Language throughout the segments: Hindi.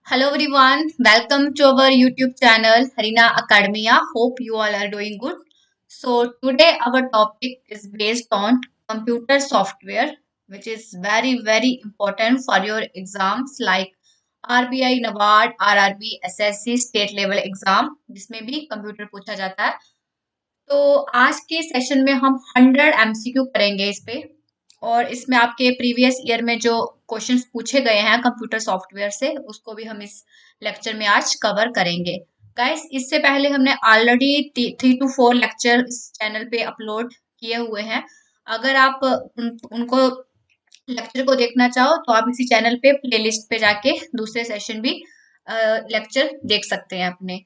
Hello everyone, welcome to our YouTube channel Harina Academia. Hope you all are doing good. So today our topic is based on computer software, which is very important for your exams like RBI, NABARD, RRB, SSC, state level exam जिसमें भी कंप्यूटर पूछा जाता है। तो आज के सेशन में हम 100 एमसीक्यू करेंगे इस पे और इसमें आपके प्रीवियस ईयर में जो क्वेश्चंस पूछे गए हैं कंप्यूटर सॉफ्टवेयर से उसको भी हम इस लेक्चर में आज कवर करेंगे। गाइस इससे पहले हमने ऑलरेडी 3 to 4 लेक्चर इस चैनल पे अपलोड किए हुए हैं। अगर आप उनको लेक्चर को देखना चाहो तो आप इसी चैनल पे प्लेलिस्ट पे जाके दूसरे सेशन भी लेक्चर देख सकते हैं अपने।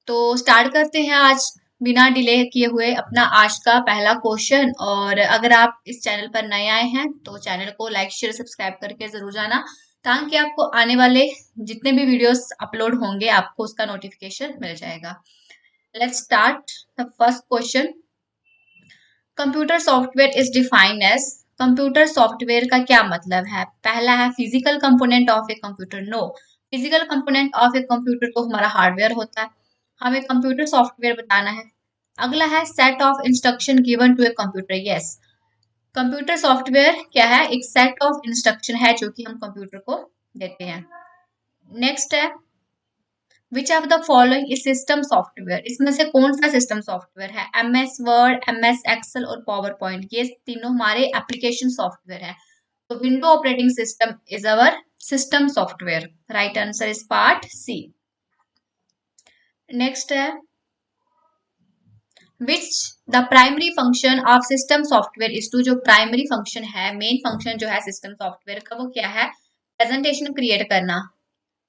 तो स्टार्ट करते हैं आज बिना डिले किए हुए अपना आज का पहला क्वेश्चन। और अगर आप इस चैनल पर नए आए हैं तो चैनल को लाइक शेयर सब्सक्राइब करके जरूर जाना ताकि आपको आने वाले जितने भी वीडियोस अपलोड होंगे आपको उसका नोटिफिकेशन मिल जाएगा। Let's start the first question. Computer software is defined as. Computer software का क्या मतलब है? पहला है physical component of a computer. No, physical component of a computer तो हमारा हार्डवेयर होता है, हमें कंप्यूटर सॉफ्टवेयर बताना है। अगला है set of instruction given to a computer. Yes, computer software क्या है? एक सेट ऑफ इंस्ट्रक्शन है जो कि हम कंप्यूटर को देते हैं। नेक्स्ट है which of the following is system software. इसमें से कौन सा सिस्टम सॉफ्टवेयर है? MS वर्ड, MS एक्सेल और पावर पॉइंट, ये तीनों हमारे एप्लीकेशन सॉफ्टवेयर है। तो window operating system is our system software. Right answer is part C. Next है which the primary function of system software is to. जो प्राइमरी फंक्शन है, मेन फंक्शन जो है सिस्टम सॉफ्टवेयर का वो क्या है? प्रेजेंटेशन क्रिएट करना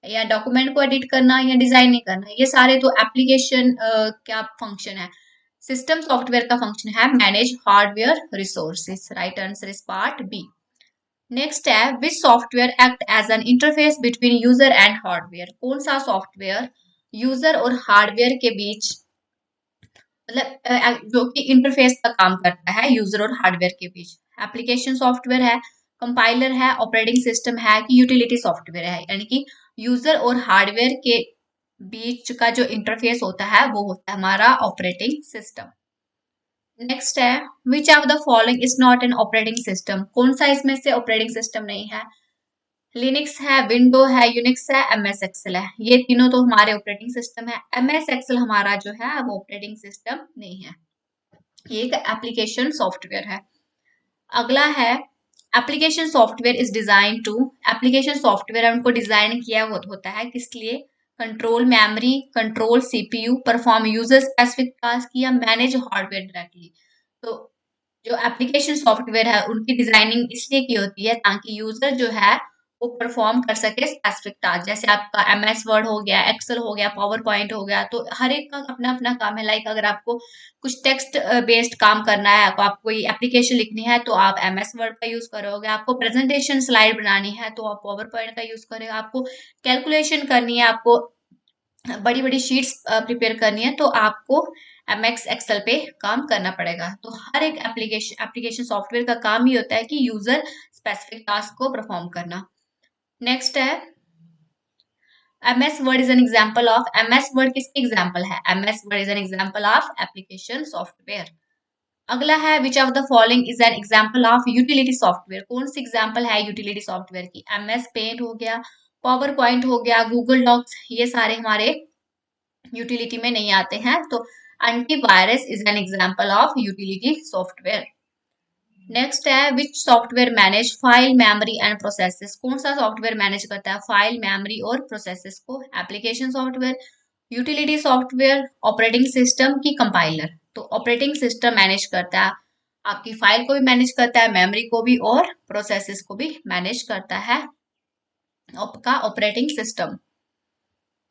या डॉक्यूमेंट को एडिट करना या डिजाइनिंग करना, ये सारे तो एप्लीकेशन क्या फंक्शन है। सिस्टम सॉफ्टवेयर का फंक्शन है manage hardware resources. Right answer is part B. Next है विच software act as an interface between user and hardware. कौन सा सॉफ्टवेयर यूजर और हार्डवेयर के बीच मतलब जो कि इंटरफेस का काम करता है यूजर और हार्डवेयर के बीच। एप्लीकेशन सॉफ्टवेयर है, कंपाइलर है, ऑपरेटिंग सिस्टम है कि यूटिलिटी सॉफ्टवेयर है। यानी कि यूजर और हार्डवेयर के बीच का जो इंटरफेस होता है वो होता है हमारा ऑपरेटिंग सिस्टम। नेक्स्ट है which of the following is not an operating system. कौन सा इसमें से ऑपरेटिंग सिस्टम नहीं है? लिनक्स है, विंडो है, यूनिक्स है, MS एक्सेल है, ये तीनों तो हमारे ऑपरेटिंग सिस्टम है। MS एक्सेल हमारा जो है वो ऑपरेटिंग सिस्टम नहीं है, ये एक एप्लीकेशन सॉफ्टवेयर है। अगला है application software is design to. Application software उनको डिजाइन किया होता है किस लिए? Control memory, control CPU, perform user specific task या मैनेज हार्डवेयर डायरेक्टली। तो जो एप्लीकेशन सॉफ्टवेयर है उनकी डिजाइनिंग इसलिए की होती है ताकि यूजर जो है वो परफॉर्म कर सके स्पेसिफिक टास्क। जैसे आपका MS वर्ड हो गया, एक्सेल हो गया, पावर पॉइंट हो गया, तो हर एक का अपना अपना काम है। लाइक अगर आपको कुछ टेक्स्ट बेस्ड काम करना है, आपको कोई एप्लीकेशन लिखनी है तो आप MS वर्ड का यूज करोगे, आपको प्रेजेंटेशन स्लाइड बनानी है तो आप पावर पॉइंट का यूज करोगे, आपको कैलकुलेशन करनी है, आपको बड़ी बड़ी शीट्स प्रिपेयर करनी है तो आपको MS एक्सेल पे काम करना पड़ेगा। तो हर एक एप्लीकेशन सॉफ्टवेयर का काम ही होता है कि यूजर स्पेसिफिक टास्क को परफॉर्म करना। नेक्स्ट है MS word is an example of. MS word किसकी एग्जाम्पल है? MS word is an example of application software. अगला है which of the following is an example of utility software. कौन सी एग्जाम्पल है यूटिलिटी सॉफ्टवेयर की? MS पेंट हो गया, पावर पॉइंट हो गया, गूगल डॉक्स, ये सारे हमारे यूटिलिटी में नहीं आते हैं। तो antivirus is an example of utility software. Next है विच software manage file, memory and processes. कौन सा सॉफ्टवेयर मैनेज करता है फाइल, मेमोरी और प्रोसेसेस को? Application software, utility software, operating system की कंपाइलर। तो ऑपरेटिंग सिस्टम मैनेज करता है, आपकी फाइल को भी मैनेज करता है, मेमोरी को भी और प्रोसेसेस को भी मैनेज करता है आपका ऑपरेटिंग सिस्टम।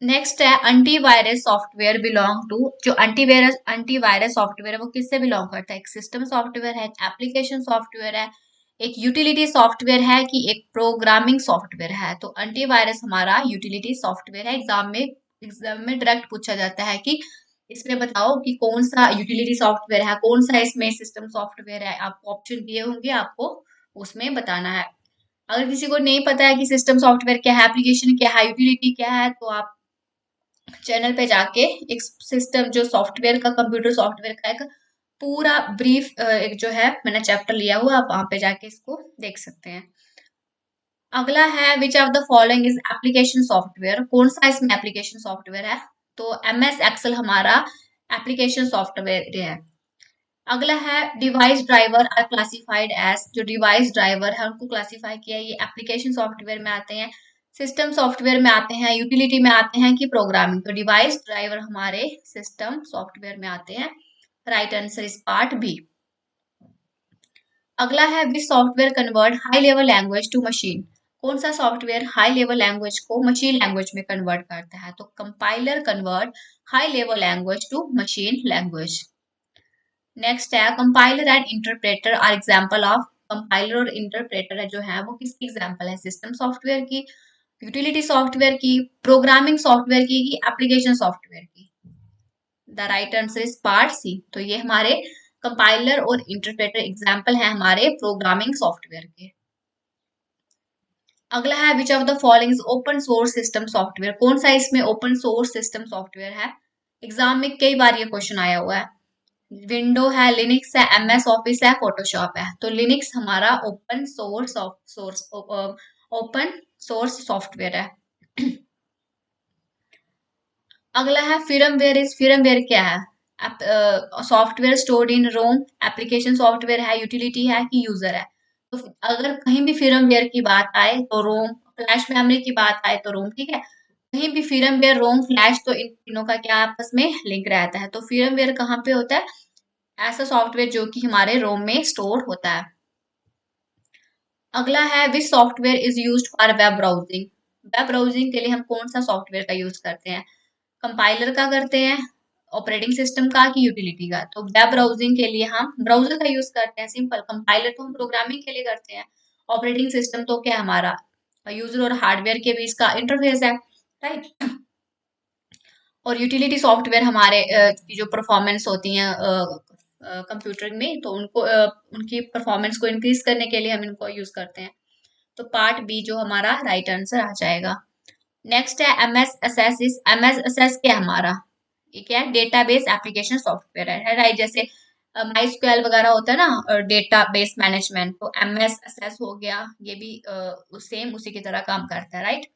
नेक्स्ट है एंटीवायरस सॉफ्टवेयर बिलोंग टू। जो एंटीवायरस सॉफ्टवेयर है वो किससे बिलोंग करता है? एक सिस्टम सॉफ्टवेयर है, एक एप्लीकेशन सॉफ्टवेयर है, एक यूटिलिटी सॉफ्टवेयर है कि एक प्रोग्रामिंग सॉफ्टवेयर है? तो एंटीवायरस हमारा यूटिलिटी सॉफ्टवेयर है। एग्जाम में डायरेक्ट पूछा जाता है कि इसमें बताओ कि कौन सा यूटिलिटी सॉफ्टवेयर है, कौन सा इसमें सिस्टम सॉफ्टवेयर है। आपको ऑप्शन दिए होंगे, आपको उसमें बताना है। अगर किसी को नहीं पता है कि सिस्टम सॉफ्टवेयर क्या है, एप्लीकेशन क्या है, यूटिलिटी क्या है, तो आप चैनल पे जाके एक सिस्टम जो सॉफ्टवेयर का, कंप्यूटर सॉफ्टवेयर का एक पूरा ब्रीफ एक जो है मैंने चैप्टर लिया हुआ, आप वहां पे जाके इसको देख सकते हैं। अगला है which of the following is application software, कौन सा इसमें एप्लीकेशन सॉफ्टवेयर है? तो एमएस एक्सेल हमारा एप्लीकेशन सॉफ्टवेयर है। अगला है device driver are classified as, जो डिवाइस ड्राइवर है उनको क्लासिफाई किया, ये एप्लीकेशन सॉफ्टवेयर में आते हैं, सिस्टम सॉफ्टवेयर में आते हैं, यूटिलिटी में आते हैं कि प्रोग्रामिंग? तो डिवाइस ड्राइवर हमारे सिस्टम सॉफ्टवेयर में आते हैं। Right answer is part B. अगला है विच software convert high level language to machine, कौन सा सॉफ्टवेयर हाई लेवल लैंग्वेज को मशीन लैंग्वेज में कन्वर्ट करता है? तो compiler convert high level language to machine language. Next है compiler and interpreter are example of, compiler और इंटरप्रेटर जो है वो किसकी एग्जाम्पल है? सिस्टम सॉफ्टवेयर की, यूटिलिटी सॉफ्टवेयर की, प्रोग्रामिंग सॉफ्टवेयर की, एप्लीकेशन सॉफ्टवेयर की? The right answer is part C. तो ये हमारे कंपाइलर और इंटरप्रेटर एग्जाम्पल है हमारे प्रोग्रामिंग सॉफ्टवेयर के। अगला है which of the following open source system software, कौन सा इसमें ओपन सोर्स सिस्टम सॉफ्टवेयर है? एग्जाम में कई बार ये क्वेश्चन आया हुआ है। विंडो है, लिनक्स है, एमएस ऑफिस है, फोटोशॉप है। तो लिनक्स हमारा ओपन सोर्स सॉफ्टवेयर है। अगला है फिरमवेयर इज, फिरमवेयर क्या है? Software stored in ROM, application software है, यूटिलिटी है कि यूजर है? तो अगर कहीं भी फिरमवेयर की बात आए तो रोम, फ्लैश मेमोरी की बात आए तो रोम, ठीक है? कहीं भी फिरमवेयर, रोम, फ्लैश, तो इन तीनों का क्या आपस में लिंक रहता है। तो फिरमवेयर कहाँ पे होता है? ऐसा सॉफ्टवेयर जो कि हमारे रोम में स्टोर होता है। अगला है विच software is used for web browsing, web browsing के लिए हम कौन सा सॉफ्टवेयर का यूज करते हैं? कंपाइलर का करते हैं, ऑपरेटिंग सिस्टम का कि यूटिलिटी का? तो वेब ब्राउजिंग के लिए हम ब्राउजर का यूज करते हैं, सिंपल। कंपाइलर तो हम प्रोग्रामिंग के लिए करते हैं, ऑपरेटिंग सिस्टम तो क्या हमारा यूजर और हार्डवेयर के बीच का इंटरफेस है, राइट? और यूटिलिटी सॉफ्टवेयर हमारे की जो परफॉर्मेंस होती है कंप्यूटर में, तो उनको उनकी परफॉर्मेंस को इंक्रीज करने के लिए हम इनको यूज करते हैं। तो पार्ट बी जो हमारा राइट आंसर आ जाएगा। नेक्स्ट है एमएस एसएस, एमएस एसएस क्या हमारा? ये क्या है? डेटाबेस एप्लीकेशन सॉफ्टवेयर है, राइट? जैसे माई स्क्वेल वगैरह होता है ना, डेटाबेस मैनेजमेंट, तो एमएस एसएस हो गया, ये भी सेम उसी की तरह काम करता है, राइट?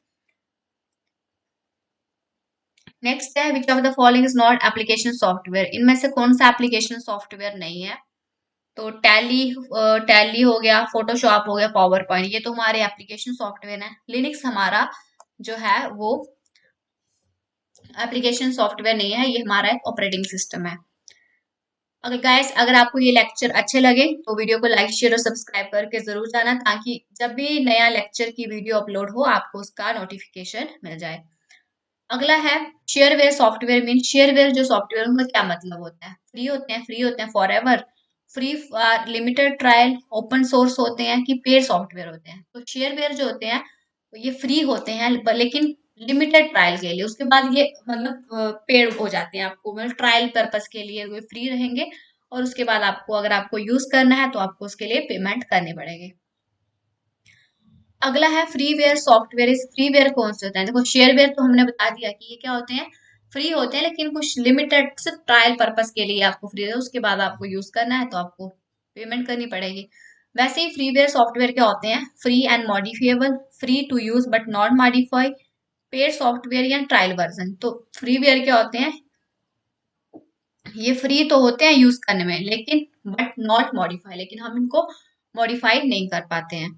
नेक्स्ट है which of the following is not application software, इनमें से कौन सा एप्लीकेशन सॉफ्टवेयर नहीं है? तो टैली हो गया, फोटोशॉप हो गया, पावर पॉइंट, ये तो हमारे एप्लीकेशन सॉफ्टवेयर है। लिनक्स हमारा जो है वो एप्लीकेशन सॉफ्टवेयर नहीं है, ये हमारा एक ऑपरेटिंग सिस्टम है। अगर गाइस, अगर आपको ये लेक्चर अच्छे लगे तो वीडियो को लाइक, शेयर और सब्सक्राइब करके जरूर जाना, ताकि जब भी नया लेक्चर की वीडियो अपलोड हो आपको उसका नोटिफिकेशन मिल जाए। अगला है शेयरवेयर सॉफ्टवेयर मीन, शेयरवेयर जो सॉफ्टवेयर उनका क्या मतलब होता है? फ्री होते हैं, फ्री होते हैं for ever, free for limited trial, open source होते हैं कि पेड सॉफ्टवेयर होते हैं? तो शेयरवेयर जो होते हैं ये फ्री होते हैं लेकिन लिमिटेड ट्रायल के लिए, उसके बाद ये मतलब पेड हो जाते हैं आपको, मतलब ट्रायल पर्पस के लिए वो फ्री रहेंगे, और उसके बाद आपको अगर आपको यूज करना है तो आपको उसके लिए पेमेंट करनी पड़ेगी। अगला है फ्रीवेयर सॉफ्टवेयर, इस फ्रीवेयर कौन से होते हैं? देखो शेयरवेयर तो हमने बता दिया कि ये क्या होते हैं, फ्री होते हैं, लेकिन कुछ लिमिटेड सिर्फ ट्रायल पर्पस के लिए आपको फ्री है, उसके बाद आपको यूज करना है तो आपको पेमेंट करनी पड़ेगी। वैसे ही फ्रीवेयर सॉफ्टवेयर क्या होते हैं? Free and modifiable, free to use but not modify, paid software या ट्रायल वर्जन। तो फ्रीवेयर क्या होते हैं? ये फ्री तो होते हैं यूज करने में, लेकिन बट नॉट मॉडिफाई, लेकिन हम इनको मॉडिफाई नहीं कर पाते हैं।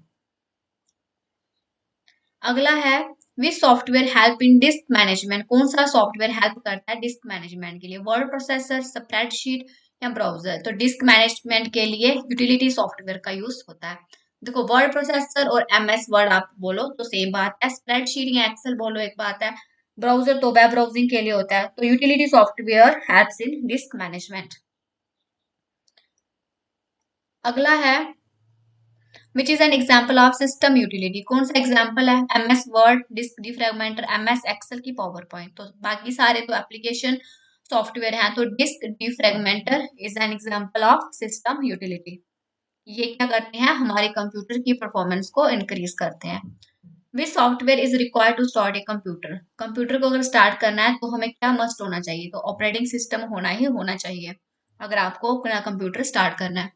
अगला है विच software help in disk management, कौन सा सॉफ्टवेयर हेल्प करता है डिस्क मैनेजमेंट के लिए? वर्ड प्रोसेसर, स्प्रेडशीट या ब्राउजर? तो डिस्क मैनेजमेंट के लिए यूटिलिटी सॉफ्टवेयर का यूज होता है। देखो वर्ड प्रोसेसर और एमएस वर्ड आप बोलो तो सेम बात है, स्प्रेडशीट या एक्सेल बोलो एक बात है, ब्राउजर तो वेब ब्राउजिंग के लिए होता है। तो utility software helps in disk management. अगला है which is an example of system utility, कौन सा एग्जाम्पल है? MS Word, disk defragmenter, MS Excel की पावर पॉइंट? तो बाकी सारे तो एप्लीकेशन सॉफ्टवेयर हैं, तो disk defragmenter is an example of system utility. ये क्या करते हैं, हमारे कंप्यूटर की परफॉर्मेंस को इंक्रीज करते हैं। Which software is required to start a computer, computer को अगर स्टार्ट करना है तो हमें क्या मस्ट होना चाहिए, तो ऑपरेटिंग सिस्टम होना ही होना चाहिए अगर आपको अपना कंप्यूटर स्टार्ट करना है।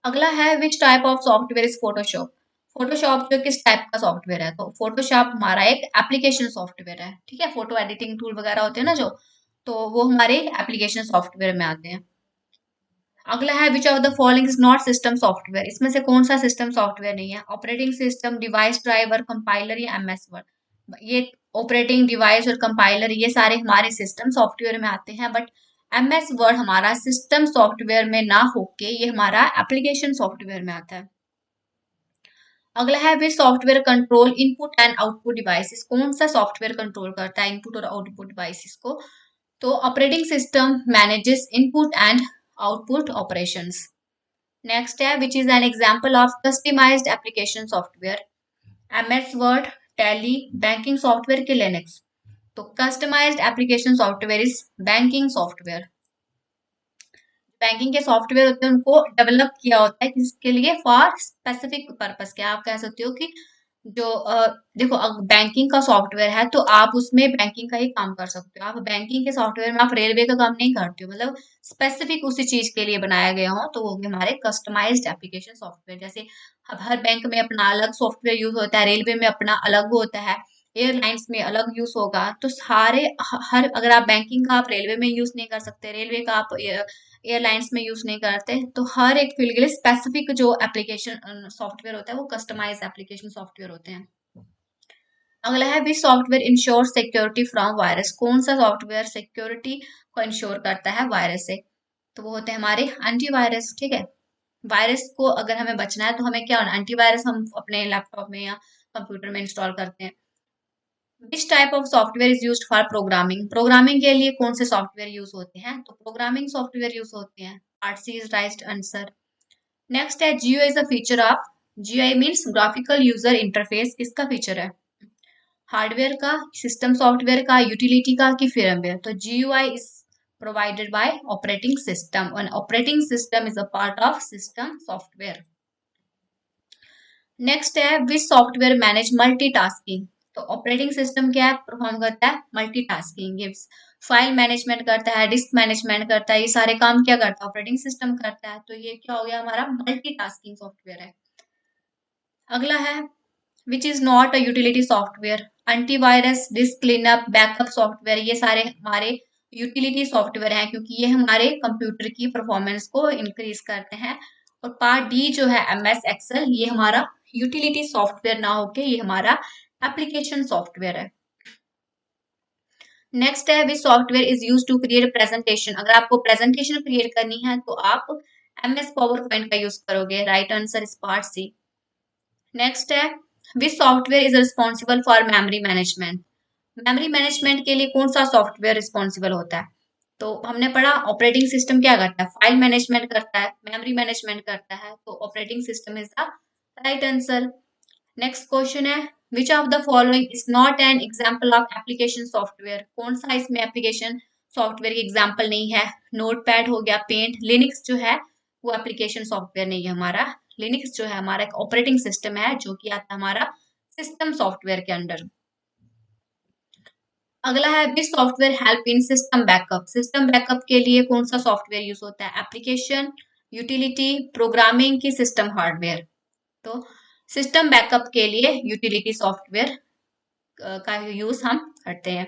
अगला है which type of software is Photoshop, Photoshop जो किस टाइप का सॉफ्टवेयर है, तो फोटोशॉप हमारा एक एप्लीकेशन सॉफ्टवेयर है, ठीक है, फोटो एडिटिंग टूल वगैरह होते हैं ना जो, तो वो हमारे एप्लीकेशन सॉफ्टवेयर में आते हैं। अगला है which of the following is not system software, इसमें से कौन सा सिस्टम सॉफ्टवेयर नहीं है, operating system, device driver, compiler या एमएस वर्ड। ये ऑपरेटिंग डिवाइस और कंपाइलर ये सारे हमारे सिस्टम सॉफ्टवेयर में आते हैं, बट एमएस वर्ड हमारा सिस्टम सॉफ्टवेयर में ना होके ये हमारा एप्लीकेशन सॉफ्टवेयर में आता है। अगला है विच software control input and output devices, कौन सा सॉफ्टवेयर कंट्रोल करता है इनपुट और आउटपुट डिवाइसेस को, तो operating system manages input and output operations. Next है which is an example of customized application software, MS word, tally, banking software के लिनक्स, तो customized application software is banking software. Banking के सॉफ्टवेयर होते हैं उनको डेवलप किया होता है किसके लिए, फॉर स्पेसिफिक पर्पस के, आप कह सकते हो कि जो देखो बैंकिंग का सॉफ्टवेयर है तो आप उसमें बैंकिंग का ही काम कर सकते हो, आप बैंकिंग के सॉफ्टवेयर में आप रेलवे का काम नहीं करते हो, मतलब स्पेसिफिक उसी चीज के लिए बनाया गया हो, तो वो भी हमारे कस्टमाइज्ड एप्लीकेशन सॉफ्टवेयर। जैसे अब हर बैंक में अपना अलग सॉफ्टवेयर यूज होता है, रेलवे में अपना अलग होता है, एयरलाइंस में अलग यूज होगा, तो सारे हर अगर आप बैंकिंग का आप रेलवे में यूज नहीं कर सकते, रेलवे का आप एयरलाइंस में यूज नहीं करते, तो हर एक फील्ड के लिए स्पेसिफिक जो एप्लीकेशन सॉफ्टवेयर होता है वो कस्टमाइज एप्लीकेशन सॉफ्टवेयर होते हैं। अगला है विच software ensure security from virus, कौन सा सॉफ्टवेयर सिक्योरिटी को इंश्योर करता है वायरस से, तो वो होते हैं हमारे एंटीवायरस, ठीक है। वायरस को अगर हमें बचना है तो हमें क्या होना, एंटीवायरस हम अपने लैपटॉप में या कंप्यूटर में इंस्टॉल करते हैं। Which type of software is used for programming, programming के लिए कौन से सॉफ्टवेयर यूज होते हैं, तो प्रोग्रामिंग सॉफ्टवेयर यूज होते हैं। Part C is right answer. Next है GUI is a feature of, GUI means graphical user interface, किसका फीचर है, हार्डवेयर का, सिस्टम सॉफ्टवेयर का, यूटिलिटी का कि firmware, तो GUI is provided by operating system and operating system is a part of system software. Next है विच सॉफ्टवेयर मैनेज मल्टीटास्किंग, तो ऑपरेटिंग सिस्टम क्या है, परफॉर्म करता है मल्टीटास्किंग, गिव्स फाइल मैनेजमेंट करता है, डिस्क मैनेजमेंट करता है, ये सारे काम क्या करता है, ऑपरेटिंग सिस्टम करता है, तो ये क्या हो गया हमारा मल्टीटास्किंग सॉफ्टवेयर है। अगला है which is not a utility software, antivirus, disc cleanup, backup software, ये सारे हमारे यूटिलिटी सॉफ्टवेयर हैं क्योंकि ये हमारे कंप्यूटर की परफॉर्मेंस को इंक्रीज करते हैं। और पार्ट डी जो है एमएस एक्सेल, ये हमारा यूटिलिटी सॉफ्टवेयर ना होके ये हमारा एप्लीकेशन सॉफ्टवेयर है। नेक्स्ट है विच software is use to create presentation, अगर आपको प्रेजेंटेशन क्रिएट करनी है तो आप एमएस पावर पॉइंट का यूज करोगे, right answer is part C. Next है विच software is responsible for memory management, memory management के लिए कौन सा सॉफ्टवेयर रिस्पॉन्सिबल होता है, तो हमने पढ़ा ऑपरेटिंग सिस्टम क्या करता है, फाइल मैनेजमेंट करता है, मेमोरी मैनेजमेंट करता है, तो operating system is the right answer. Next question है which of the following is not an example of application software, कौन सा इसमें एप्लीकेशन सॉफ्टवेयर की एग्जाम्पल नहीं है, नोट पैड हो गया, पेंट, लिनक्स जो है वो एप्लीकेशन सॉफ्टवेयर नहीं है हमारा, लिनक्स जो है हमारा एक ऑपरेटिंग सिस्टम है जो कि आता है हमारा सिस्टम सॉफ्टवेयर के अंडर। अगला है विच software help in system backup, system backup के लिए कौन सा सॉफ्टवेयर यूज होता है, एप्लीकेशन, यूटिलिटी, प्रोग्रामिंग की सिस्टम हार्डवेयर, तो सिस्टम बैकअप के लिए यूटिलिटी सॉफ्टवेयर का यूज हम करते हैं।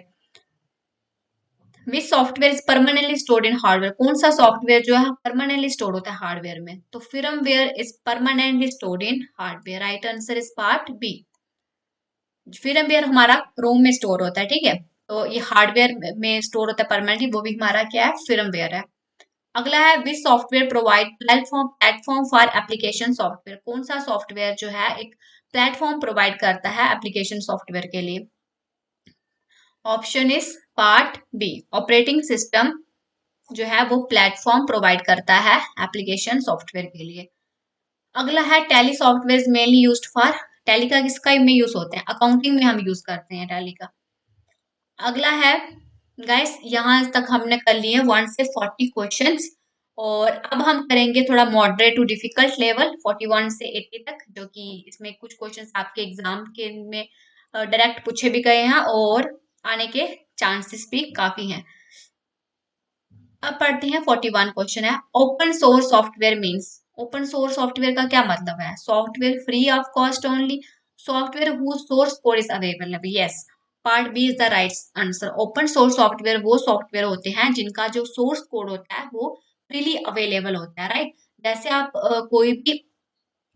Which software is permanently stored in hardware, कौन सा सॉफ्टवेयर जो है परमानेंटली स्टोर होता है हार्डवेयर में, तो firmware is permanently stored in hardware, right answer is part B. firmware हमारा रोम में स्टोर होता है, ठीक है, तो ये हार्डवेयर में स्टोर होता है परमानेंटली, वो भी हमारा क्या है firmware है। अगला है विच software provide platform platform for application software, कौन सा सॉफ्टवेयर जो है एक प्लेटफॉर्म प्रोवाइड करता है एप्लीकेशन सॉफ्टवेयर के लिए, option is part B, operating system जो है वो प्लेटफॉर्म प्रोवाइड करता है एप्लीकेशन सॉफ्टवेयर के लिए। अगला है tally software is mainly used for, tally का किसका में यूज होते हैं, अकाउंटिंग में हम यूज करते हैं टैली का। अगला है गाइस यहाँ तक हमने कर लिए 1 से 40 क्वेश्चंस, और अब हम करेंगे थोड़ा मॉडरेट टू डिफिकल्ट लेवल 41 से 80 तक, जो कि इसमें कुछ क्वेश्चंस आपके एग्जाम के में डायरेक्ट पूछे भी गए हैं और आने के चांसेस भी काफी हैं। अब पढ़ते हैं 41 क्वेश्चन है, open source software means. Open source software का क्या मतलब है? Software free of cost only, software whose source code is available. Yes, part B is the right answer. Open source software वो सॉफ्टवेयर होते हैं जिनका जो सोर्स कोड होता है वो फ्रीली अवेलेबल होता है, राइट। जैसे आप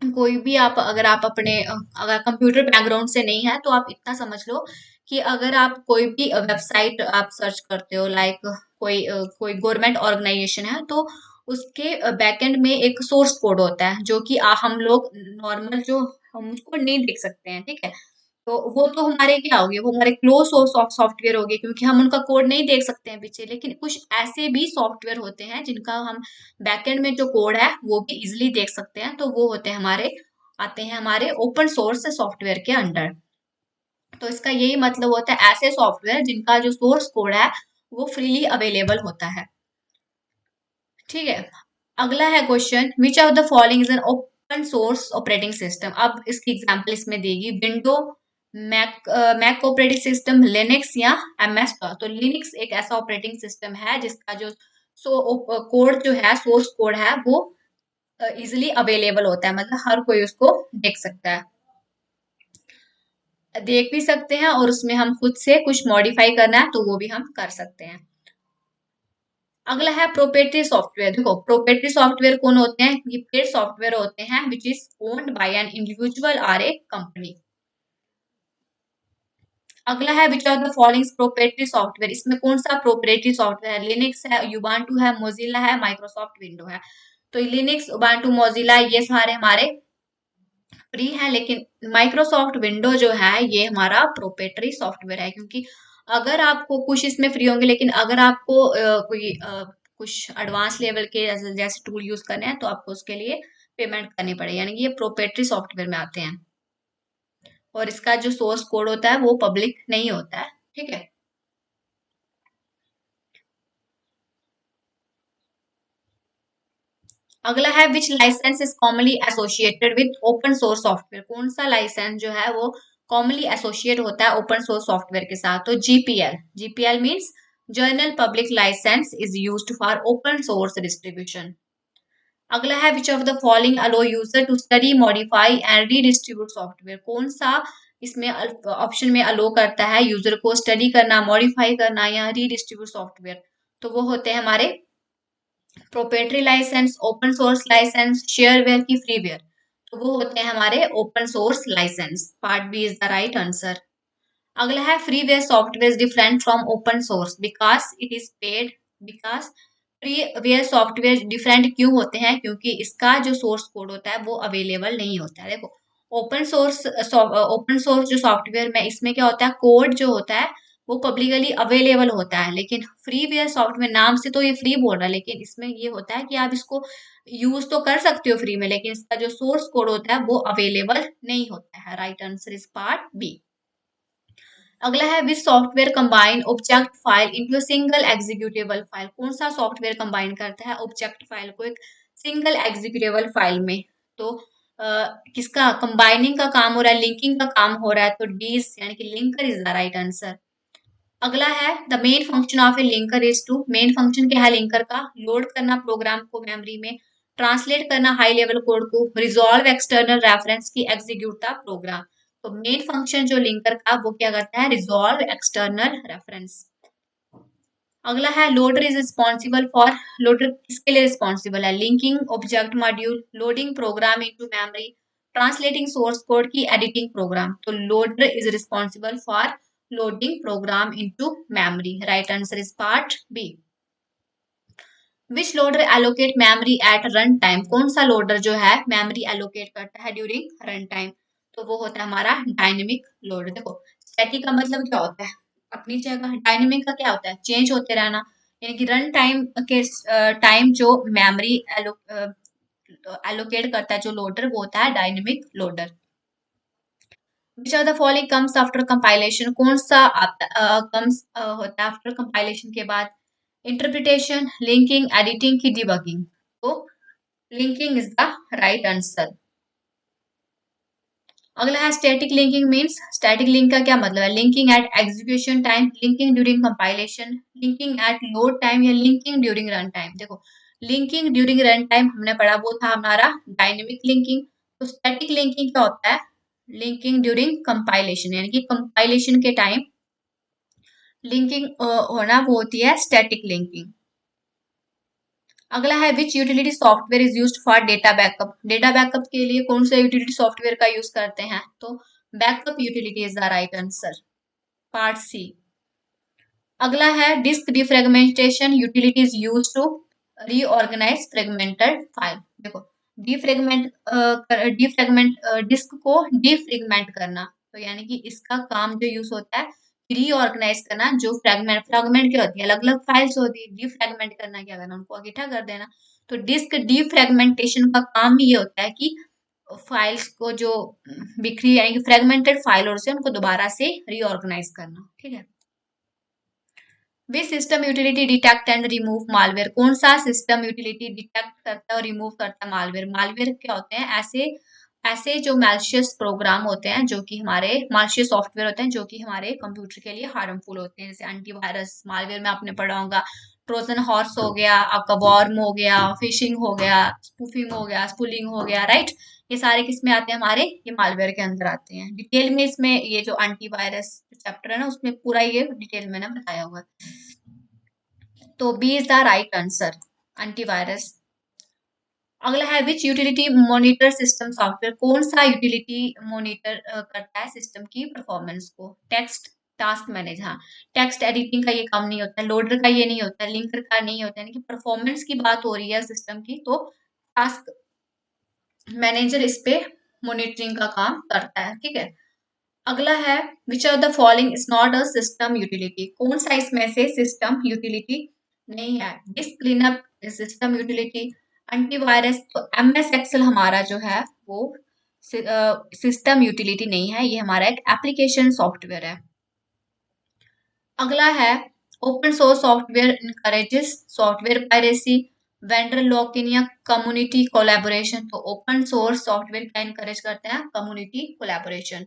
कोई भी आप अगर आप अपने अगर कंप्यूटर बैकग्राउंड से नहीं है तो आप इतना समझ लो कि अगर आप कोई भी वेबसाइट आप सर्च करते हो, लाइक कोई गवर्नमेंट ऑर्गेनाइजेशन है, तो उसके बैकएंड में एक सोर्स कोड होता है जो कि हम लोग नॉर्मल जो हम उसको नहीं देख सकते हैं, ठीक है। तो वो तो हमारे क्या हो गए, वो हमारे क्लोज सोर्स ऑफ सॉफ्टवेयर हो गए क्योंकि हम उनका कोड नहीं देख सकते हैं पीछे। लेकिन कुछ ऐसे भी सॉफ्टवेयर होते हैं जिनका हम बैकएंड में जो कोड है वो भी इजिली देख सकते हैं, तो वो होते हैं हमारे आते हैं हमारे ओपन सोर्स सॉफ्टवेयर के अंडर। तो इसका यही मतलब होता है ऐसे सॉफ्टवेयर जिनका जो सोर्स कोड है वो फ्रीली अवेलेबल होता है, ठीक है। अगला है question, which of the following is an open source operating system. अब इसकी एग्जांपल इसमें देगी window, Mac operating system, Linux या एमएस का। तो लिनक्स एक ऐसा ऑपरेटिंग सिस्टम है जिसका जो कोड जो है सोर्स कोड है वो इजिली अवेलेबल होता है, मतलब हर कोई उसको देख सकता है, देख भी सकते हैं और उसमें हम खुद से कुछ मॉडिफाई करना है तो वो भी हम कर सकते हैं। अगला है प्रोप्राइटरी सॉफ्टवेयर। देखो प्रोप्राइटरी सॉफ्टवेयर कौन होते हैं? ये पेड सॉफ्टवेयर होते हैं which is owned by an individual और ए कंपनी। अगला है which are the following proprietary software. इसमें कौन सा प्रोप्राइटरी सॉफ्टवेयर है? लिनक्स है, युबांटू है, मोजिला है, माइक्रोसॉफ्ट विंडो है। तो लिनक्स, उबांटू, मोजिला ये सारे हमारे फ्री है, लेकिन माइक्रोसॉफ्ट विंडो जो है ये हमारा प्रोप्राइटरी सॉफ्टवेयर है, क्योंकि अगर आपको कुछ इसमें फ्री होंगे लेकिन अगर आपको कोई कुछ एडवांस लेवल के जैसे टूल यूज करने हैं तो आपको उसके लिए पेमेंट करनी पड़ेगी, यानी कि ये प्रोप्राइटरी सॉफ्टवेयर में आते हैं और इसका जो सोर्स कोड होता है वो पब्लिक नहीं होता है, ठीक है। अगला है which license is commonly associated with open source software. कौन सा लाइसेंस जो है वो कॉमनली एसोसिएट होता है ओपन सोर्स सॉफ्टवेयर के साथ? तो GPL. GPL means general public license is used for open source distribution. अगला है which of the following allow user to study modify and redistribute software. कौन सा इसमें ऑप्शन में अलो करता है यूजर को स्टडी करना, मॉडिफाई करना या रीडिस्ट्रीब्यूट सॉफ्टवेयर? तो वो होते हैं हमारे proprietary license, open source license, shareware की फ्रीवेयर। तो वो होते हैं हमारे open source license. Part B is the right answer. अगला है freeware software different from open source because it is paid. Because freeware software different क्यों होते हैं? क्योंकि इसका जो सोर्स कोड होता है वो अवेलेबल नहीं होता है। देखो ओपन सोर्स जो सॉफ्टवेयर में इसमें क्या होता है, कोड जो होता है वो पब्लिकली अवेलेबल होता है, लेकिन फ्रीवेयर सॉफ्टवेयर नाम से तो ये फ्री बोल रहा है लेकिन इसमें ये होता है कि आप इसको यूज तो कर सकते हो फ्री में, लेकिन इसका जो सोर्स कोड होता है वो अवेलेबल नहीं होता है। Right answer is part B. अगला है विच software combine object file into single executable file. कौन सा सॉफ्टवेयर कंबाइन करता है ऑब्जेक्ट फाइल को एक सिंगल एग्जीक्यूटेबल फाइल में? तो किसका कंबाइनिंग का काम हो रहा है, लिंकिंग का काम हो रहा है, तो डी यानी कि linker is the right answer. अगला है the main function of a linker is to. Main function क्या है लिंकर का? लोड करना प्रोग्राम को मेमोरी में, ट्रांसलेट करना हाई लेवल कोड को, रिजॉल्व एक्सटर्नल रेफरेंस की, एग्जीक्यूट द प्रोग्राम। तो मेन फंक्शन जो लिंकर का वो क्या करता है? Resolve external reference. अगला है loader is responsible for. Loader किसके लिए रिस्पॉन्सिबल है? Linking object module, loading program into memory, translating source code की, एडिटिंग प्रोग्राम। तो loader is responsible for loading program into memory. Right answer is part B. Which loader allocate memory eight run time. कौन सा लोडर जो है मेमोरी एलोकेट करता है ड्यूरिंग रन टाइम? तो वो होता है हमारा डायनेमिक लोडर। देखो स्टैटिक का मतलब क्या होता है? अपनी जगह। डायनेमिक का क्या होता है? चेंज होते रहना। यानी कि रन टाइम के टाइम जो मेमोरी एलोकेट करता है जो लोडर वो होता है dynamic loader. Which are the following comes after compilation. कौन सा कम्स होता है आफ्टर कंपाइलेशन के बाद? इंटरप्रिटेशन, लिंकिंग, एडिटिंग की डिबगिंग। तो linking is the right answer. अगला है static linking means, static link का क्या मतलब है? Linking at execution time, linking during compilation, linking at load time या लिंकिंग ड्यूरिंग रन टाइम। देखो लिंकिंग ड्यूरिंग रन टाइम हमने पढ़ा, वो था हमारा डायनेमिक लिंकिंग। तो स्टैटिक लिंकिंग क्या होता है? लिंकिंग ड्यूरिंग कंपाइलेशन, यानी कि कंपाइलेशन के टाइम लिंकिंग होना, वो होती है स्टैटिक लिंकिंग। अगला है which utility software is used for data backup. Data backup के लिए कौन सा यूटिलिटी सॉफ्टवेयर का यूज करते हैं? तो backup utility is the right answer, part C. अगला है disk defragmentation utility is used to reorganize fragmented file. देखो डिफ्रेगमेंट डिस्क को डिफ्रेगमेंट करना, तो यानी कि इसका काम जो यूज होता है रीऑर्गेनाइज करना। जो फ्रेगमेंट क्या होती है? अलग अलग फाइल्स होती है। डिफ्रेगमेंट करना क्या करना? उनको इकट्ठा कर देना। तो डिस्क डिफ्रेगमेंटेशन का काम ये होता है कि फाइल्स को जो बिखरी यानी कि फ्रेगमेंटेड फाइल और से उनको दोबारा से रीऑर्गेनाइज करना। ठीक है। Which system utility detect and remove malware. कौन सा सिस्टम यूटिलिटी डिटेक्ट करता है और रिमूव करता है मालवेयर? मालवेयर क्या होते हैं? ऐसे ऐसे जो मैलिशियस प्रोग्राम होते हैं, जो कि हमारे मैलिशियस सॉफ्टवेयर होते हैं, जो कि हमारे कंप्यूटर के लिए हार्मफुल होते हैं। जैसे एंटीवायरस मालवेयर में आपने पढ़ा होगा, ट्रोजन हॉर्स हो गया, आपका वॉर्म हो गया, फिशिंग हो गया, स्पूफिंग हो गया, स्पूलिंग हो गया, राइट। ये सारे किस में आते हैं? हमारे ये मालवेयर के अंदर आते हैं। डिटेल में इसमें ये जो एंटीवायरस चैप्टर है ना, उसमें पूरा ये डिटेल में ना बताया हुआ है। तो B is the right answer, antivirus. अगला है which utility monitor system software. कौन सा यूटिलिटी मॉनिटर करता है सिस्टम की परफॉर्मेंस को? टेक्स्ट टास्क मैनेज, हाँ। टेक्स्ट एडिटिंग का ये काम नहीं होता है, लोडर का ये नहीं होता है, लिंकर का नहीं होता है, यानी कि परफॉर्मेंस की बात हो रही है सिस्टम की, तो टास्क मैनेजर इस पे मॉनिटरिंग का काम करता है। ठीक है। अगला है which are the following is not a system utility. कौन सा इसमें से सिस्टम यूटिलिटी नहीं है? Disk cleanup system utility, antivirus. तो एमएस एक्सेल हमारा जो है वो सिस्टम यूटिलिटी नहीं है, ये हमारा एक एप्लीकेशन सॉफ्टवेयर है। अगला है open source software encourages software piracy, vendor lock in या कम्युनिटी कोलैबोरेशन। तो ओपन सोर्स सॉफ्टवेयर क्या इनकरेज करते हैं? Community collaboration.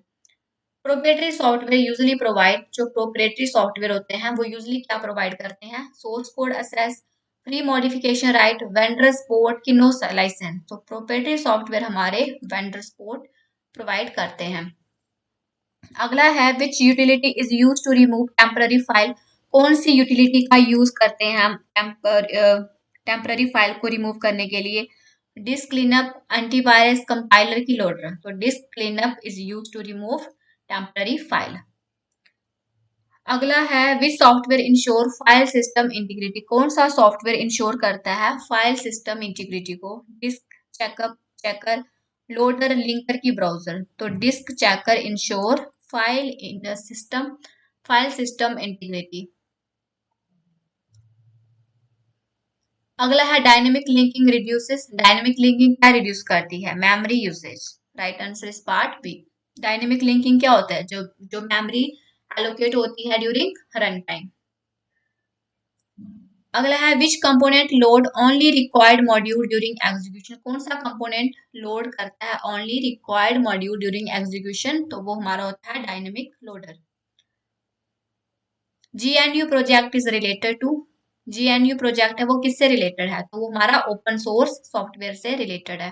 Proprietary software usually provide, जो प्रोप्रिएटरी सॉफ्टवेयर होते हैं वो यूजुअली क्या प्रोवाइड करते हैं? Source code access, free modification right, vendor support की नो लाइसेंस। तो प्रोप्रिएटरी सॉफ्टवेयर हमारे वेंडर सपोर्ट प्रोवाइड करते हैं। अगला है which utility is use to remove temporary file. कौन सी यूटिलिटी का यूज करते हैं हम टेम्पररी फाइल को रिमूव करने के लिए? डिस्क क्लीनअप, एंटीवायरस, कंपाइलर की लोडर। तो disk cleanup is use to remove temporary file. अगला है विच software ensure file system integrity. कौन सा सॉफ्टवेयर इंश्योर करता है फाइल सिस्टम इंटीग्रिटी को? Disk checkup checker, loader, linker की ब्राउजर। तो disk checker ensure file system integrity. अगला है dynamic linking reduces. Dynamic linking क्या रिड्यूस करती है? Memory usage. Right answer is part B. Dynamic linking क्या होता है? जो जो मेमोरी एलोकेट होती है ड्यूरिंग रन टाइम। अगला है which component load only required module during execution. कौन सा कंपोनेंट लोड करता है only required module during execution? तो वो हमारा होता है dynamic loader. GNU project is related to, GNU project है वो किससे रिलेटेड है? तो वो हमारा ओपन सोर्स सॉफ्टवेयर से रिलेटेड है।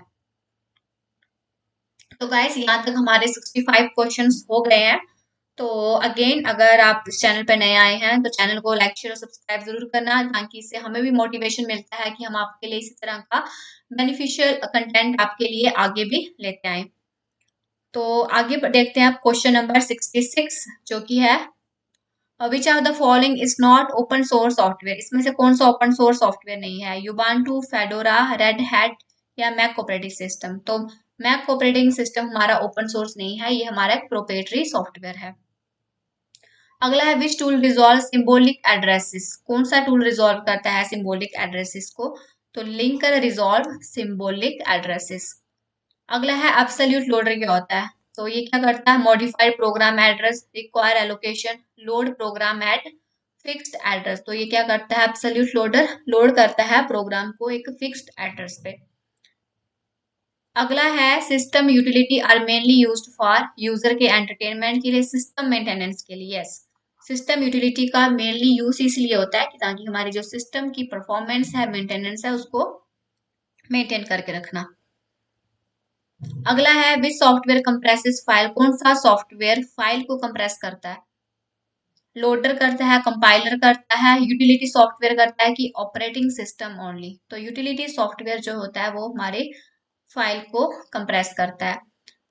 तो गाइस यहाँ तक हमारे 65 क्वेश्चंस हो गए हैं। तो अगेन अगर आप इस चैनल पर नए आए हैं तो चैनल को लाइक शेयर और सब्सक्राइब जरूर करना, ताकि इससे हमें भी मोटिवेशन मिलता है कि हम आपके लिए इसी तरह का बेनिफिशियल कंटेंट आपके लिए आगे भी लेते आए। तो आगे देखते हैं आप क्वेश्चन नंबर 66, जो कि है which are the following is not open source software. इसमें से कौन सा ओपन सोर्स सॉफ्टवेयर नहीं है? युबांटू, फेडोरा, रेड हैट या मैक ऑपरेटिंग सिस्टम। तो मैक ऑपरेटिंग सिस्टम हमारा ओपन सोर्स नहीं है, ये हमारा एक प्रोप्रिएटरी सॉफ्टवेयर है। अगला है which tool resolve symbolic addresses. कौन सा टूल रिजॉल्व करता है सिंबॉलिक एड्रेसेस को? तो लिंकर रिजॉल्व सिंबॉलिक एड्रेसेस। अगला है एब्सोल्यूट लोडर क्या होता है? तो ये क्या करता है? Modified program address, require allocation, load program at fixed address, तो ये क्या करता है, एब्सोल्यूट लोडर लोड करता है प्रोग्राम को एक फिक्स्ड एड्रेस पे। अगला है system utility are mainly used for user के एंटरटेनमेंट के लिए, सिस्टम मेंटेनेंस के लिए। यस, सिस्टम यूटिलिटी का मेनली यूज इसलिए होता है कि ताकि हमारी जो सिस्टम की परफॉर्मेंस है, मेंटेनेंस है, उसको मेंटेन करके रखना। अगला है विच सॉफ्टवेयर कंप्रेसेस फाइल, कौन सा सॉफ्टवेयर फाइल को कंप्रेस करता है। लोडर करता है, कंपाइलर करता है, यूटिलिटी सॉफ्टवेयर करता है कि ऑपरेटिंग सिस्टम ओनली। तो यूटिलिटी सॉफ्टवेयर जो होता है वो हमारे फाइल को कंप्रेस करता है।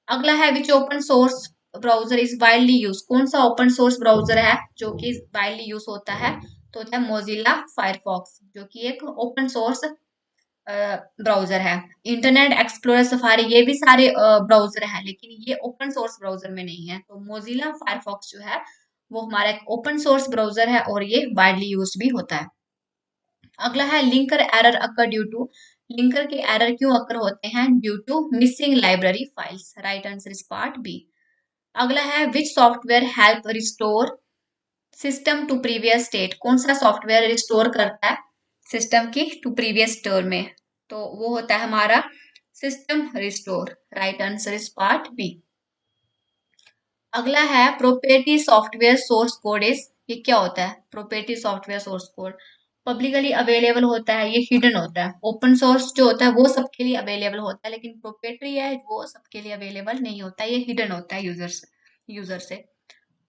अगला है which open source browser is widely use, कौन सा ओपन सोर्स ब्राउजर है जो कि वाइडली यूज होता है, तो होता है मोजिला फायरफॉक्स, जो कि एक ओपन सोर्स ब्राउजर है। इंटरनेट एक्सप्लोरर, सफारी, ये भी सारे ब्राउजर हैं, लेकिन ये ओपन सोर्स ब्राउजर में नहीं है। तो मोजिला फायरफॉक्स जो है वो हमारा एक ओपन सोर्स ब्राउजर है और ये वाइडली यूज भी होता है। अगला है linker error occur due to, linker के एरर क्यों अकर होते हैं, due to missing library files. Right answer is part B. अगला है विच software help restore system to previous state, कौन सा सॉफ्टवेयर रिस्टोर करता है सिस्टम की टू प्रीवियस स्टेट में, तो वो होता है हमारा system restore. Right answer is part B. अगला है proprietary software source code is, ये क्या होता है, proprietary software source code publicly available होता है, ये हिडन होता है। ओपन सोर्स जो होता है वो सबके लिए अवेलेबल होता है, लेकिन प्रोप्राइटरी है वो सबके लिए अवेलेबल नहीं होता है, ये हिडन होता है यूजर से।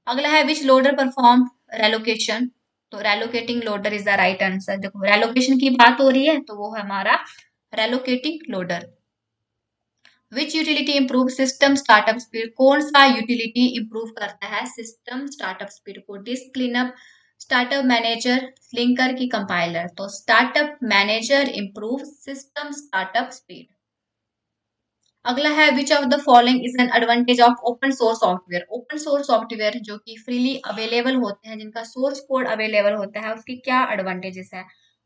अगला है विच लोडर परफॉर्म रेलोकेशन, तो relocating loader is the right answer. देखो रेलोकेशन की बात हो रही है तो वो है हमारा relocating loader. Which utility improve system startup speed, कौन सा यूटिलिटी इम्प्रूव करता है सिस्टम स्टार्टअप स्पीड को, disk cleanup, startup manager, linker की कंपाइलर, तो startup manager improve system startup speed. अगला है which of the following is an advantage of open source software, open source software जो कि फ्रीली अवेलेबल होते हैं, जिनका सोर्स कोड अवेलेबल होता है, उसकी क्या एडवांटेजेस है।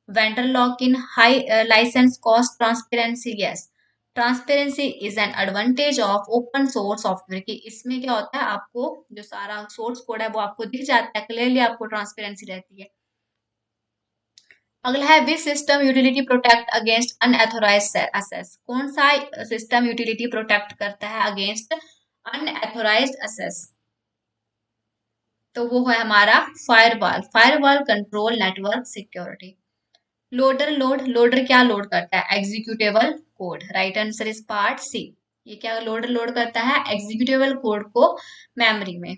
Vendor lock in, high license cost, transparency. Yes, transparency is an advantage of open source software की, इसमें क्या होता है आपको जो सारा सोर्स कोड है वो आपको दिख जाता है क्लियरली, आपको ट्रांसपेरेंसी रहती है। अगला है which system utility protect against unauthorized access, कौन सा सिस्टम यूटिलिटी प्रोटेक्ट करता है अगेंस्ट अनएथोराइज्ड एक्सेस, तो वो है हमारा firewall, firewall control network security. Loader loader क्या लोड करता है, executable code. Right answer is part C. ये क्या लोडर लोड करता है, एग्जीक्यूटेबल कोड को मेमोरी में।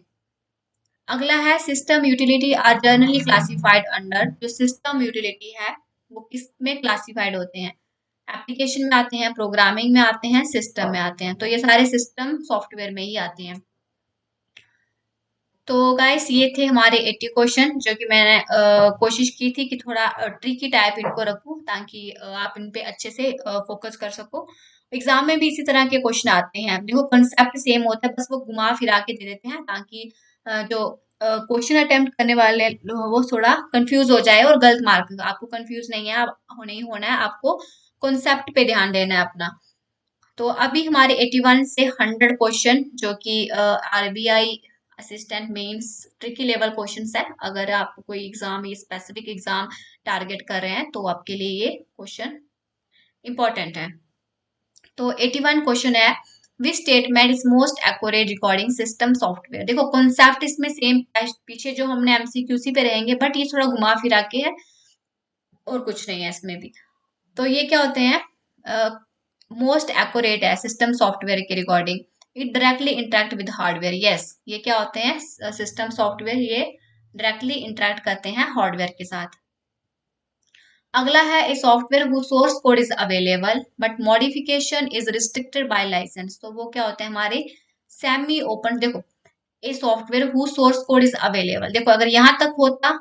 अगला है system utility are generally classified under, जो सिस्टम यूटिलिटी है वो किस में क्लासिफाइड होते हैं, एप्लीकेशन में आते हैं, प्रोग्रामिंग में आते हैं, सिस्टम में आते हैं, तो ये सारे सिस्टम सॉफ्टवेयर में ही आते हैं। तो गाइस ये थे हमारे 80 क्वेश्चन जो कि मैंने कोशिश की थी कि थोड़ा ट्रिकी टाइप इनको रखूं ताकि आप इन पे अच्छे से फोकस कर सको। एग्जाम में भी इसी तरह के क्वेश्चन आते हैं, देखो कंसेप्ट सेम होता है, बस वो घुमा फिरा के दे देते हैं ताकि जो क्वेश्चन अटेम्प्ट करने वाले वो थोड़ा कंफ्यूज हो जाए और गलत मार्क, आपको कंफ्यूज नहीं है, नहीं होना है, आपको कॉन्सेप्ट पे ध्यान देना है अपना। तो अभी हमारे 81 से 100 क्वेश्चन जो कि RBI assistant mains tricky level questions है, अगर आप कोई एग्जाम ये स्पेसिफिक एग्जाम टारगेट कर रहे हैं तो आपके लिए ये क्वेश्चन इंपॉर्टेंट है। तो 81 क्वेश्चन है which statement is most accurate recording system software, देखो कॉन्सेप्ट इसमें सेम, पीछे जो हमने एमसीक्यूसी पे रहेंगे बट ये थोड़ा घुमा फिरा के है और कुछ नहीं है इसमें भी। तो ये क्या होते हैं, मोस्ट एक्यूरेट है सिस्टम सॉफ्टवेयर के recording, it directly interact with hardware. Yes, ये क्या होते हैं सिस्टम सॉफ्टवेयर, ये डायरेक्टली इंटरेक्ट करते हैं हार्डवेयर के साथ। अगला है a software who source code is available but modification is restricted by license, तो वो क्या होते हैं हमारे सेमी ओपन। देखो a software who source code is available, देखो अगर यहां तक होता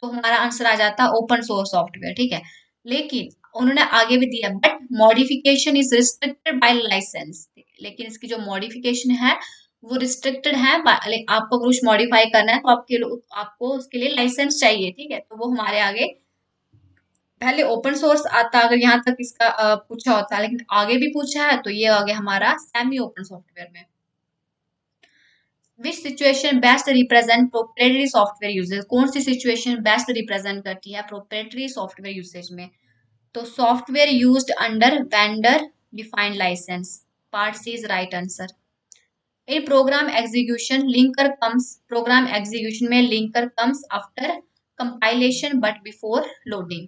तो हमारा आंसर आ जाता ओपन सोर्स सॉफ्टवेयर, ठीक है, लेकिन उन्होंने आगे भी दिया but modification is restricted by license, लेकिन इसकी जो मॉडिफिकेशन है वो रिस्ट्रिक्टेड है, आपको अगर कुछ मॉडिफाई करना है तो आपको उसके लिए लाइसेंस चाहिए, ठीक है, तो वो हमारे आगे पहले ओपन सोर्स आता अगर यहाँ तक इसका पूछा होता, लेकिन आगे भी पूछा है तो ये आ गया हमारा सेमी ओपन सॉफ्टवेयर में। Which situation best represent proprietary software usage, कौन सी सिचुएशन बेस्ट रिप्रेजेंट करती है प्रोप्राइटरी सॉफ्टवेयर यूसेज में? तो software used under vendor defined license, part C is right answer. In program execution linker comes, program execution में linker comes after compilation but before loading.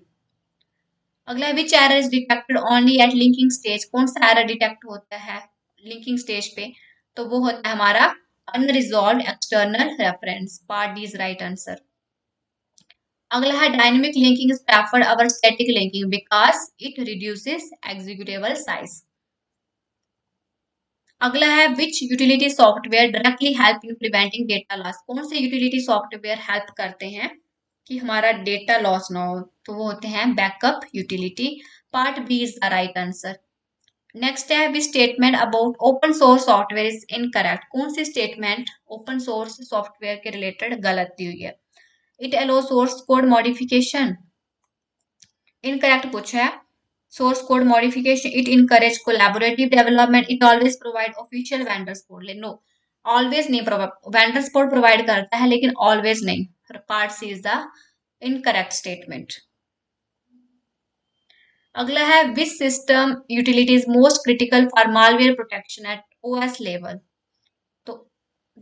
अगला है which error is detected only at linking stage, कौन सा एरर डिटेक्ट होता है लिंकिंग स्टेज पे? तो वो होता है हमारा unresolved external reference, part D is right answer. अगला है dynamic linking is preferred over static linking because it reduces executable size. अगला है which utility software directly help in preventing data loss, कौन से यूटिलिटी सॉफ्टवेयर हेल्प करते हैं कि हमारा डेटा लॉस ना हो? तो वो होते हैं backup utility, part B is the right answer. Next है which statement about open source software is incorrect, कौन सी स्टेटमेंट ओपन सोर्स सॉफ्टवेयर के रिलेटेड गलत दी हुई है? It allow source code modification, incorrect पूछा है। Source code modification, it encourage collaborative development, it always provide official vendor support, no always नहीं प्रोवाइड, वेंडर सपोर्ट प्रोवाइड करता है लेकिन ऑलवेज नहीं, part C is the incorrect statement. अगला है which system utility is most critical for malware protection at OS level, तो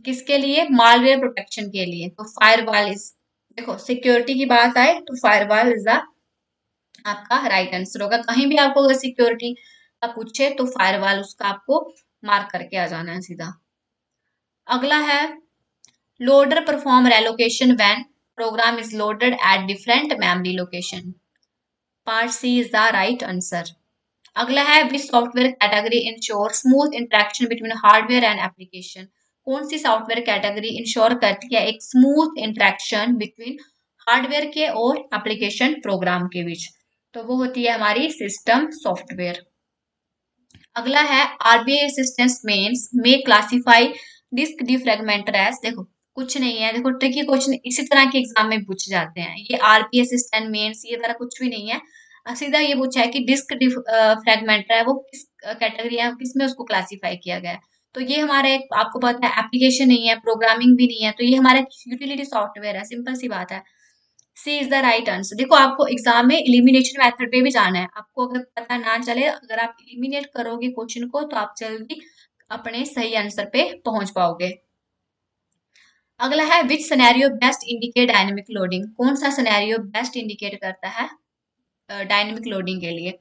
किसके लिए? मालवेयर प्रोटेक्शन के लिए। तो फायरवॉल इज, देखो सिक्योरिटी की बात आए तो फायरवॉल इज द आपका राइट आंसर होगा। कहीं भी आपको अगर सिक्योरिटी का पूछे तो फायरवॉल उसका आपको मार्क करके आ जाना है सीधा। अगला है loader perform relocation when program is loaded at different memory location, part C is the right answer. अगला है विच software category ensure smooth interaction between hardware and application, कौन सी सॉफ्टवेयर कैटेगरी इंश्योर करती है एक स्मूथ इंटरेक्शन बिटवीन हार्डवेयर के और एप्लीकेशन प्रोग्राम के बीच? तो वो होती है हमारी सिस्टम सॉफ्टवेयर। अगला है आरबीआई असिस्टेंस मेंस में क्लासिफाई डिस्क डिफ्रेगमेंटर एज, देखो कुछ नहीं है, देखो ट्रिकी क्वेश्चन इसी तरह के एग्जाम में पूछे जाते हैं। ये आरबीआई असिस्टेंट मेंस ये तरह कुछ भी नहीं है, सीधा ये पूछा है कि डिस्क फ्रेगमेंटर है वो किस कैटेगरी है, किस में उसको क्लासिफाई किया गया है। तो ये हमारा एक, आपको पता है एप्लीकेशन नहीं है, प्रोग्रामिंग भी नहीं है, तो ये हमारा यूटिलिटी सॉफ्टवेयर है, सिंपल सी बात है। सी इज द राइट आंसर। देखो आपको एग्जाम में इलिमिनेशन मेथड पे भी जाना है, आपको अगर पता ना चले, अगर आप इलिमिनेट करोगे क्वेश्चन को तो आप जल्दी अपने सही आंसर पे पहुंच पाओगे। अगला है which scenario best indicate dynamic loading, कौन सा सिनेरियो बेस्ट इंडिकेट करता है डायनेमिक लोडिंग के लिए?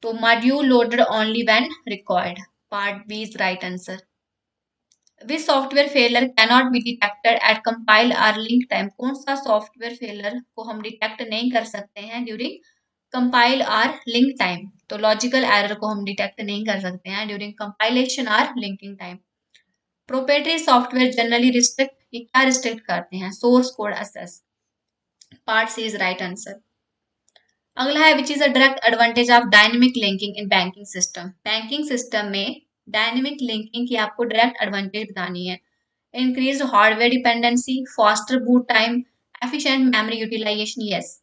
तो module loaded only when required, part B is right answer. Which software failure cannot be detected at compile or link time, कौन सा सॉफ्टवेयर फेलियर को हम डिटेक्ट नहीं कर सकते हैं during compile or link time? तो लॉजिकल एरर को हम डिटेक्ट नहीं कर सकते हैं during compilation or linking time. Proprietary software generally restrict, ये क्या रिस्ट्रिक्ट करते हैं? Source code access, part C is right answer. अगला है which is a direct advantage of dynamic linking in banking system, banking system में डायनेमिक लिंकिंग की आपको डायरेक्ट एडवांटेज बतानी है। Increase hardware dependency, faster boot time, efficient memory utilization, yes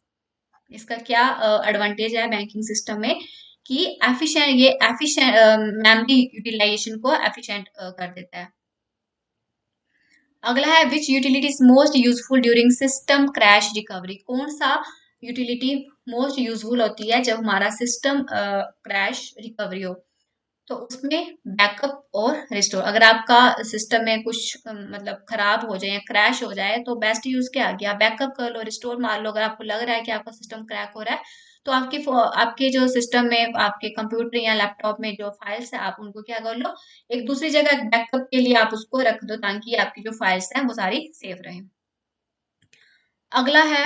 इसका क्या एडवांटेज है बैंकिंग सिस्टम में कि एफिशिएंट, ये एफिशिएंट मेमोरी यूटिलाइजेशन को एफिशिएंट कर देता है। अगला है which utility is most useful during system crash recovery, कौन सा यूटिलिटी मोस्ट यूजफुल होती है जब हमारा सिस्टम क्रैश रिकवरी हो? तो उसमें बैकअप और रिस्टोर, अगर आपका सिस्टम में कुछ मतलब खराब हो जाए या क्रैश हो जाए तो बेस्ट यूज क्या गया, बैकअप कर लो, रिस्टोर मार लो। अगर आपको लग रहा है कि आपका सिस्टम क्रैक हो रहा है तो आपके जो सिस्टम में आपके कंप्यूटर या लैपटॉप में जो फाइल्स है आप उनको क्या कर लो, एक दूसरी जगह बैकअप के लिए आप उसको रख दो ताकि आपकी जो फाइल्स हैं वो सारी सेफ रहें। अगला है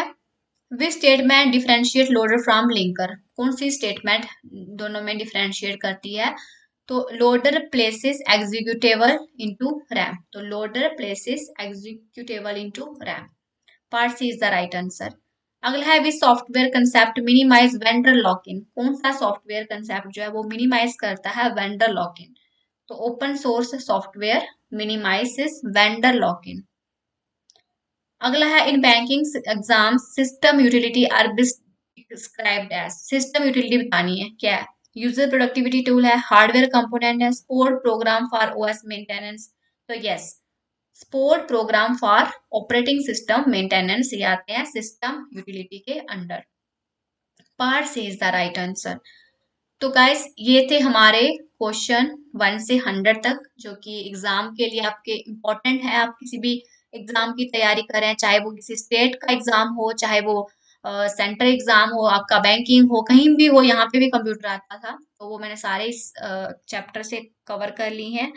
which statement differentiate loader from linker, कौन सी स्टेटमेंट दोनों में डिफरेंशिएट करती है? तो loader places executable into RAM, तो loader places executable into RAM, part C is the right answer. अगला है विच software concept minimize vendor lock in, कौन सा सॉफ्टवेयर कंसेप्ट जो है वो मिनिमाइज करता है वेंडर लॉक इन? तो open source software minimizes vendor lock in. अगला है in banking exam system utility are described as, system utility बतानी है क्या है? यूजर प्रोडक्टिविटी टूल है, हार्डवेयर कंपोनेंट है, support program for OS maintenance. तो yes support program for operating system maintenance, ये आते हैं सिस्टम यूटिलिटी के under. Part C is the right answer. तो गाइस ये थे हमारे क्वेश्चन 1 से 100 तक, जो कि एग्जाम के लिए आपके इम्पोर्टेंट है। आप किसी भी एग्जाम की तैयारी करें, चाहे वो किसी स्टेट का एग्जाम हो, चाहे वो सेंट्रल एग्जाम हो, आपका बैंकिंग हो, कहीं भी हो, यहाँ पे भी कंप्यूटर आता था, तो वो मैंने सारे इस चैप्टर से कवर कर ली हैं।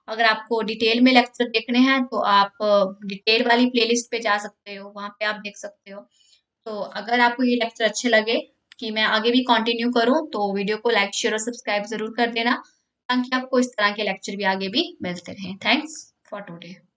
अगर आपको डिटेल में लेक्चर देखने हैं तो आप डिटेल वाली प्लेलिस्ट पे जा सकते हो, वहां पे आप देख सकते हो। तो अगर आपको ये लेक्चर अच्छे लगे कि मैं आगे भी कंटिन्यू करूं, तो वीडियो को लाइक शेयर और सब्सक्राइब जरूर कर देना, ताकि आपको इस तरह के लेक्चर भी आगे भी मिलते रहें। Thanks for today.